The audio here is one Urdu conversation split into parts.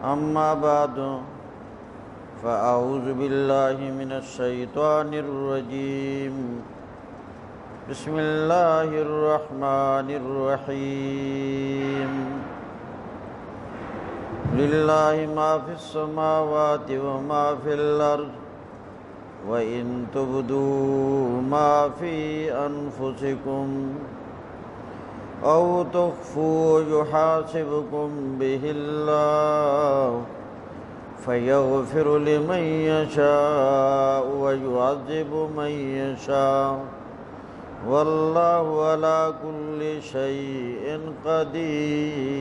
أما بعد فأعوذ بالله من الشيطان الرجيم بسم الله الرحمن الرحيم لله ما في السماوات وما في الأرض وإن تبدوا ما في أنفسكم أو تخفوا يحاسبكم به الله فيغفر لمن يشاء ويعذب من يشاء والله على كل شيء قدير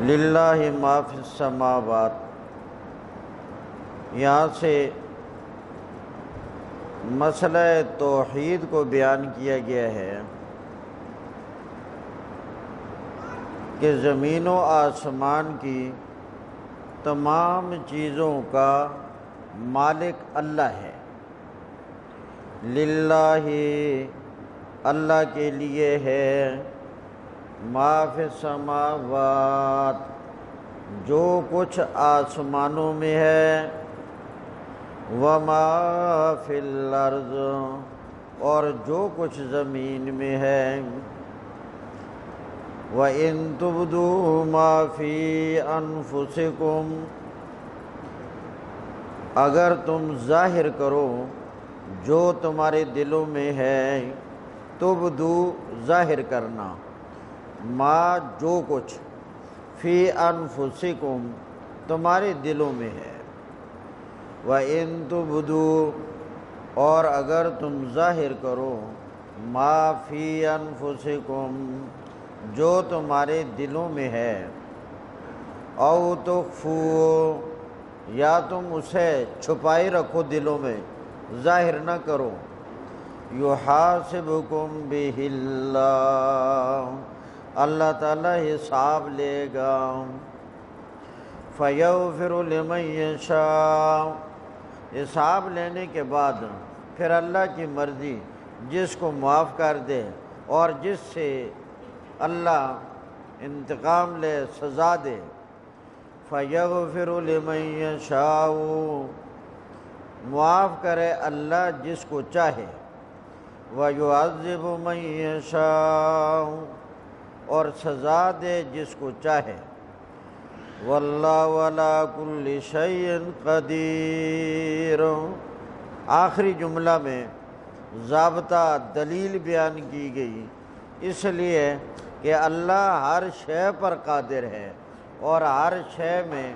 للہ ما فی السماوات، یہاں سے مسئلہ توحید کو بیان کیا گیا ہے کہ زمین و آسمان کی تمام چیزوں کا مالک اللہ ہے۔ للہ اللہ کے لیے ہے ما فی السماوات، جو کچھ آسمانوں میں ہے، وما فی الارض، اور جو کچھ زمین میں ہے، وَإِن تُبْدُوا مَا فِي أَنفُسِكُمْ، اگر تم ظاہر کرو جو تمہارے دلوں میں ہے، تبدو ظاہر کرنا، ما جو کچھ، فی انفسکم تمہارے دلوں میں ہے، وَإِن تُبْدُوا، اور اگر تم ظاہر کرو، ما فی انفسکم جو تمہارے دلوں میں ہے، او تخفوا، یا تم اسے چھپائے رکھو دلوں میں، ظاہر نہ کرو، یحاسبکم بہ اللہ، اللہ تعالیٰ حساب لے گا، فیغفر لمن یشاء، حساب لینے کے بعد پھر اللہ کی مرضی جس کو معاف کر دے اور جس سے اللہ انتقام لے، سزا دے، فیغفر لمن یشاء، معاف کرے اللہ جس کو چاہے، ویعذب من یشاء، اور سزا دے جس کو چاہے، واللہ علی کل شیء قدیر۔ آخری جملہ میں ضابطہ دلیل بیان کی گئی، اس لیے کہ اللہ ہر شے پر قادر ہے، اور ہر شے میں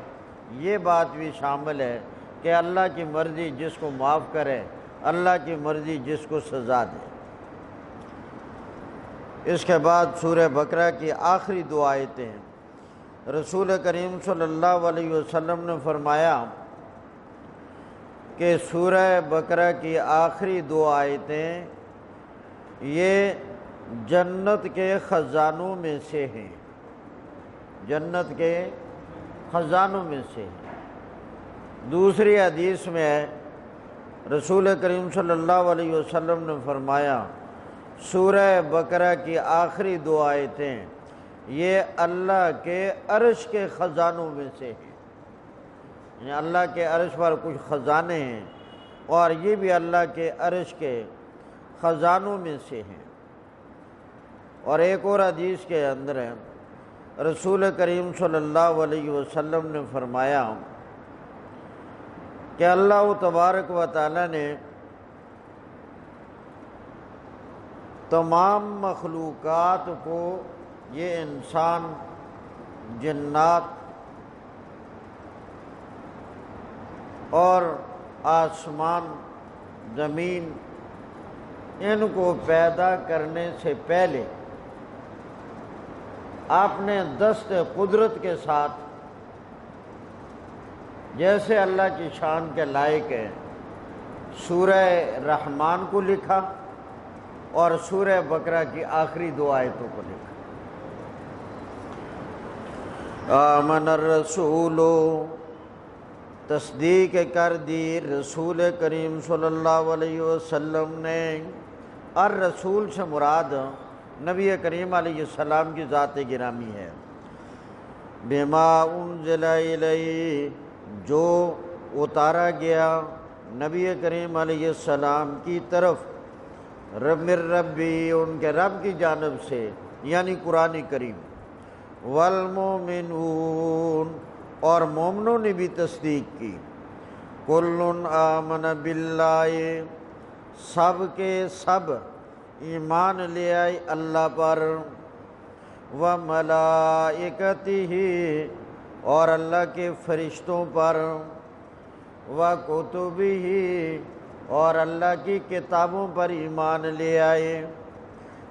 یہ بات بھی شامل ہے کہ اللہ کی مرضی جس کو معاف کرے، اللہ کی مرضی جس کو سزا دے۔ اس کے بعد سورہ بقرہ کی آخری دو آیتیں، رسول کریم صلی اللہ علیہ وسلم نے فرمایا کہ سورہ بقرہ کی آخری دو آیتیں یہ جنت کے خزانوں میں سے ہیں، جنت کے خزانوں میں سے ہیں۔ دوسری حدیث میں رسول کریم صلی اللہ علیہ وسلم نے فرمایا سورہ بقرہ کی آخری دو آیتیں یہ اللہ کے عرش کے خزانوں میں سے ہیں، یعنی اللہ کے عرش پر کچھ خزانے ہیں اور یہ بھی اللہ کے عرش کے خزانوں میں سے ہیں۔ اور ایک اور حدیث کے اندر ہے رسول کریم صلی اللہ علیہ وسلم نے فرمایا کہ اللہ تبارک و تعالی نے تمام مخلوقات کو، یہ انسان، جنات اور آسمان، زمین، ان کو پیدا کرنے سے پہلے آپ نے دست قدرت کے ساتھ، جیسے اللہ کی شان کے لائق ہے، سورہ رحمان کو لکھا اور سورہ بقرہ کی آخری دو آیتوں کو لکھا۔ آمن الرسول، تصدیق کر دی رسول کریم صلی اللہ علیہ وسلم نے۔ الرسول سے مراد نبی کریم علیہ السلام کی ذات گرامی ہے۔ بما انزل الیہ، جو اتارا گیا نبی کریم علیہ السلام کی طرف، من ربی، ان کے رب کی جانب سے، یعنی قرآن کریم، والمومنون، اور مومنوں نے بھی تصدیق کی، کل آمن باللہ، سب کے سب ایمان لے آئے اللہ پر، وملائکتہ، اور اللہ کے فرشتوں پر، وکتبہ، اور اللہ کی کتابوں پر ایمان لے آئے،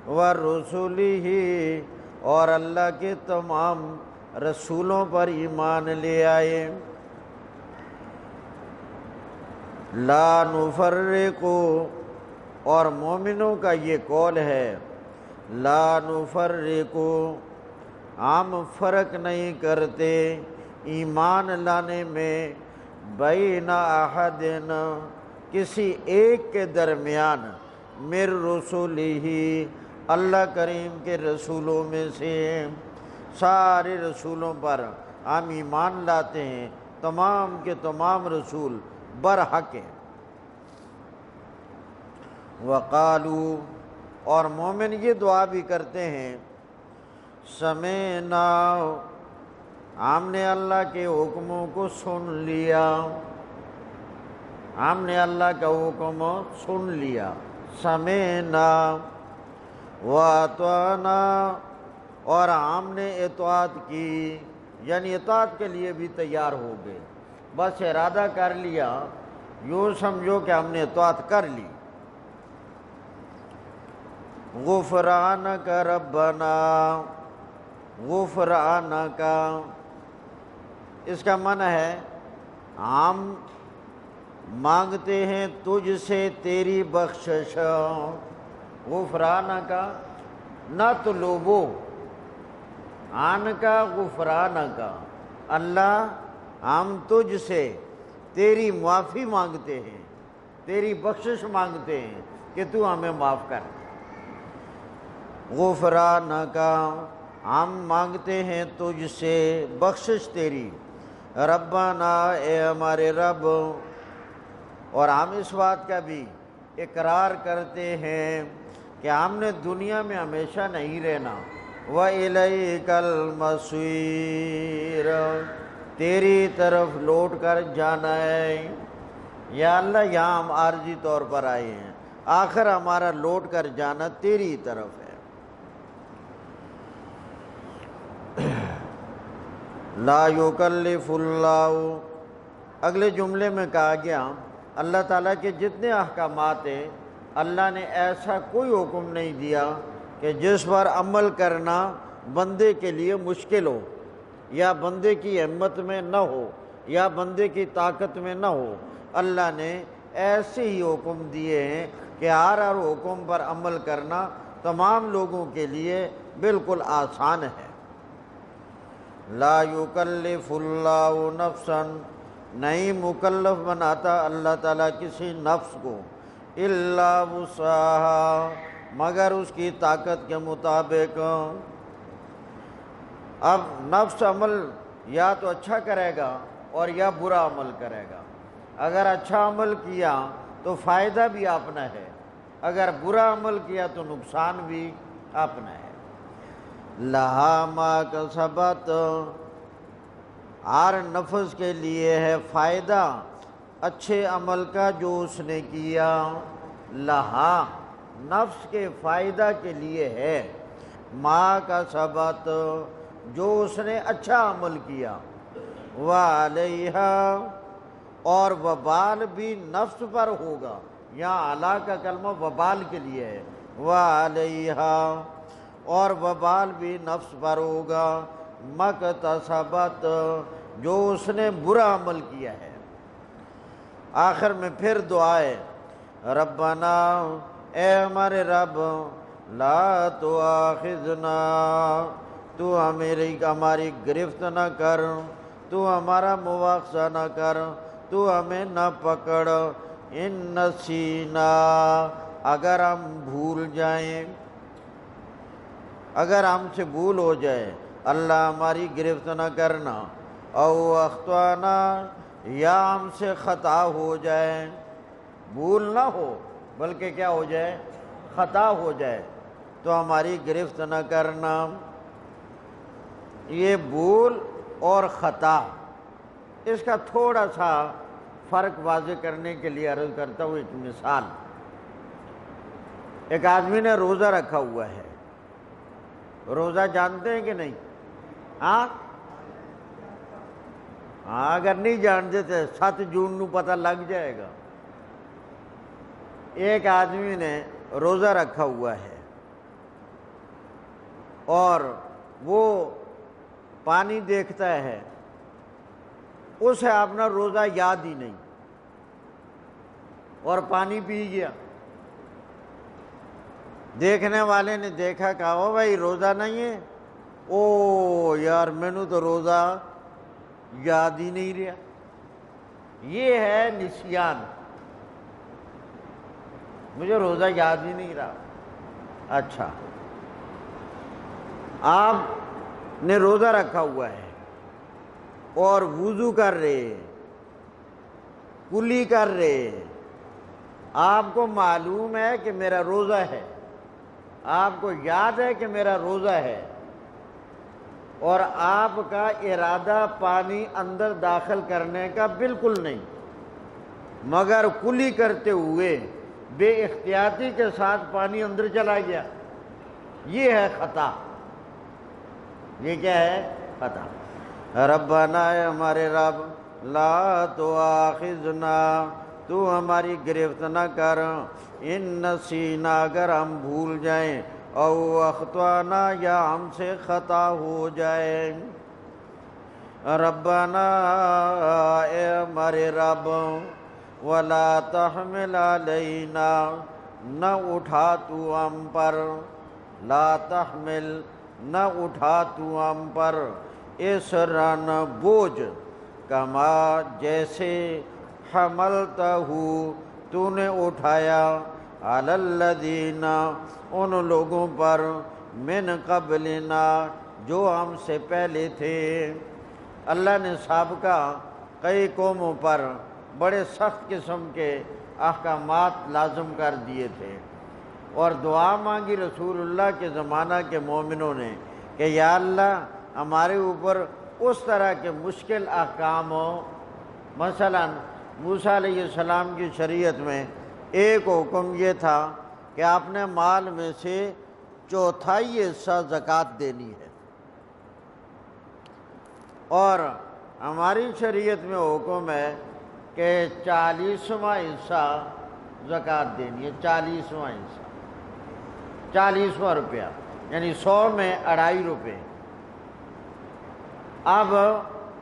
ورسلہ، اور اللہ کے تمام رسولوں پر ایمان لے آئے، لا نفرق، اور مومنوں کا یہ قول ہے، لا نفرق، ہم فرق نہیں کرتے ایمان لانے میں، بین احد، کسی ایک کے درمیان، من رسولہ، اللہ کریم کے رسولوں میں سے، سارے رسولوں پر ہم ایمان لاتے ہیں، تمام کے تمام رسول برحق ہیں۔ وقالو، اور مومن یہ دعا بھی کرتے ہیں، سمعنا، ہم نے اللہ کے حکموں کو سن لیا، ہم نے اللہ کا حکم سن لیا، سمعنا واطعنا، اور ہم نے اطاعت کی، یعنی اطاعت کے لیے بھی تیار ہو گئے، بس ارادہ کر لیا، یوں سمجھو کہ ہم نے اطاعت کر لی۔ غفرانک ربنا، غفرانک، اس کا معنی ہے ہم مانگتے ہیں تجھ سے تیری بخشش، غفرانک، نطلبو، آنکا غفرانک، اللہ ہم تجھ سے تیری معافی مانگتے ہیں، تیری بخشش مانگتے ہیں کہ تو ہمیں معاف کر۔ غفرانک، ہم مانگتے ہیں تجھ سے بخشش تیری، ربنا، اے ہمارے رب، اور ہم اس بات کا بھی اقرار کرتے ہیں کہ ہم نے دنیا میں ہمیشہ نہیں رہنا، وَإِلَيْكَ الْمَصِيرُ، تیری طرف لوٹ کر جانا ہے، یا اللہ یہاں ہم عارضی طور پر آئے ہیں، آخر ہمارا لوٹ کر جانا تیری طرف ہے۔ لا یکلف اللہ، اگلے جملے میں کہا گیا اللہ تعالیٰ کے جتنے احکامات ہیں، اللہ نے ایسا کوئی حکم نہیں دیا کہ جس پر عمل کرنا بندے کے لیے مشکل ہو، یا بندے کی ہمت میں نہ ہو، یا بندے کی طاقت میں نہ ہو۔ اللہ نے ایسے ہی حکم دیے ہیں کہ ہر حکم پر عمل کرنا تمام لوگوں کے لیے بالکل آسان ہے۔ لا یکلف اللہ نفسا، نہیں مکلف بناتا اللہ تعالیٰ کسی نفس کو، الا وسعہا، مگر اس کی طاقت کے مطابق۔ اب نفس عمل یا تو اچھا کرے گا اور یا برا عمل کرے گا، اگر اچھا عمل کیا تو فائدہ بھی اپنا ہے، اگر برا عمل کیا تو نقصان بھی اپنا ہے۔ لہا ما کسبت، ہر نفس کے لیے ہے فائدہ اچھے عمل کا جو اس نے کیا، لہا، نفس کے فائدہ کے لیے ہے، ما کسبت، جو اس نے اچھا عمل کیا، وعلیہا، اور وبال بھی نفس پر ہوگا، یہاں علا کا کلمہ وبال کے لیے ہے، وعلیہا، اور وبال بھی نفس پر ہوگا، مکتسبت، جو اس نے برا عمل کیا ہے۔ آخر میں پھر دعا ہے، ربنا، اے ہمارے رب، لا تؤاخذنا، تو ہماری گرفت نہ کر، تو ہمارا مواخذہ نہ کر، تو ہمیں نہ پکڑ، ان نسینا، اگر ہم بھول جائیں، اگر ہم سے بھول ہو جائے اللہ ہماری گرفت نہ کرنا، او اخطانا یا ہم سے خطا ہو جائے، بھول نہ ہو بلکہ کیا ہو جائے، خطا ہو جائے تو ہماری گرفت نہ کرنا۔ یہ بھول اور خطا، اس کا تھوڑا سا فرق واضح کرنے کے لیے عرض کرتا ہوں ایک مثال۔ ایک آدمی نے روزہ رکھا ہوا ہے، روزہ جانتے ہیں کہ نہیں؟ ہاں اگر نہیں جانتے تو 7 جون نو پتہ لگ جائے گا۔ ایک آدمی نے روزہ رکھا ہوا ہے اور وہ پانی دیکھتا ہے، اسے اپنا روزہ یاد ہی نہیں اور پانی پی گیا۔ دیکھنے والے نے دیکھا، کہا او بھائی روزہ نہیں ہے؟ او یار مینوں تو روزہ یاد ہی نہیں رہا۔ یہ ہے نسیان، مجھے روزہ یاد ہی نہیں رہا۔ اچھا، آپ نے روزہ رکھا ہوا ہے اور وضو کر رہے، کلی کر رہے، آپ کو معلوم ہے کہ میرا روزہ ہے، آپ کو یاد ہے کہ میرا روزہ ہے، اور آپ کا ارادہ پانی اندر داخل کرنے کا بالکل نہیں، مگر کلی کرتے ہوئے بے احتیاطی کے ساتھ پانی اندر چلا گیا، یہ ہے خطا۔ یہ کیا ہے؟ خطا۔ ربنا اے ہمارے رب، لا تؤاخذنا تو ہماری گرفت نہ کر، ان نسینا اگر ہم بھول جائیں، او اخطانا یا ہم سے خطا ہو جائے۔ ربنا اے ہمارے رب، ولا تحمل علینا نہ اٹھا تو ہم پر، لا تحمل نہ اٹھا تو ہم پر، اسرن بوجھ، کما جیسے حملتہ تو نے اٹھایا، علی الذین ان لوگوں پر، من قبلنا جو ہم سے پہلے تھے۔ اللہ نے سابقہ کئی قوموں پر بڑے سخت قسم کے احکامات لازم کر دیے تھے، اور دعا مانگی رسول اللہ کے زمانہ کے مومنوں نے کہ یا اللہ ہمارے اوپر اس طرح کے مشکل احکام ہوں۔ مثلا موسیٰ علیہ السلام کی شریعت میں ایک حکم یہ تھا کہ اپنے مال میں سے 1/4 حصہ زکوٰۃ دینی ہے، اور ہماری شریعت میں حکم ہے کہ 40واں حصہ زکوٰۃ دینی ہے، 40واں حصہ، 40واں روپیہ، یعنی 100 میں 2.5 روپے۔ اب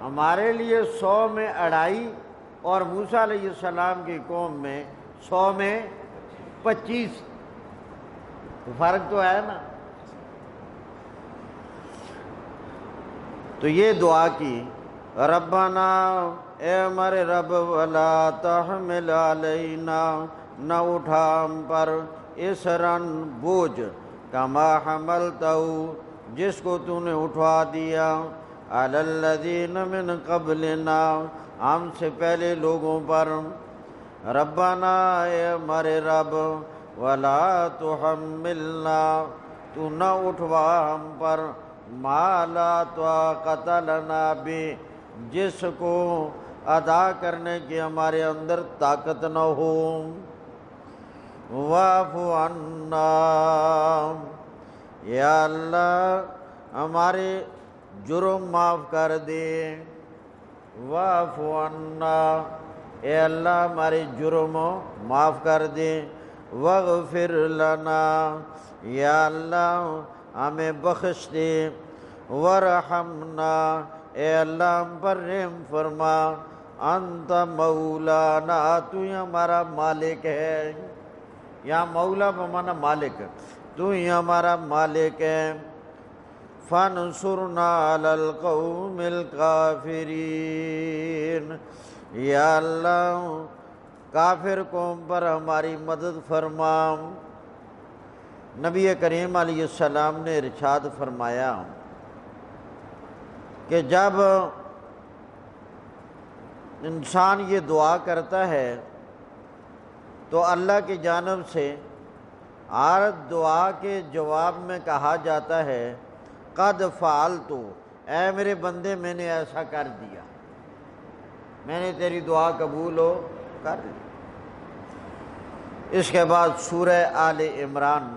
ہمارے لیے 100 میں 2.5 اور موسیٰ علیہ السلام کی قوم میں 100 میں 25، تو فرق تو ہے نا۔ تو یہ دعا کی، ربنا اے ہمارے رب، ولا تحمل علینا نہ اٹھا ہم پر، اسرن بوجھ، کما حملتہ جس کو تو نے اٹھوا دیا، علی الذین من قبلنا ہم سے پہلے لوگوں پر۔ ربنا اے ہمارے رب، ولا تحملنا تو نہ اٹھوا ہم پر، ما لا طاقت لنا بہ جس کو ادا کرنے کی ہمارے اندر طاقت نہ ہو، واعف عنا یا اللہ ہمارے جرم معاف کر دے، واعف عنا اے اللہ ہمارے جرم معاف کر دے، واغفر لنا یا اللہ ہمیں بخش دے، ورحمنا اے اللہ ہم پر رحم فرما، انت مولانا تو ہی ہمارا مالک ہے، یا مولا بمانا مالک، تو ہی ہمارا مالک ہے، فانصرنا علی القوم الکافرین یا اللہ کافر قوم پر ہماری مدد فرما۔ نبی کریم علیہ السلام نے ارشاد فرمایا کہ جب انسان یہ دعا کرتا ہے تو اللہ کی جانب سے ہر دعا کے جواب میں کہا جاتا ہے قد فعلت، اے میرے بندے میں نے ایسا کر دیا، میں نے تیری دعا قبول کر لی۔ اس کے بعد سورہ آل عمران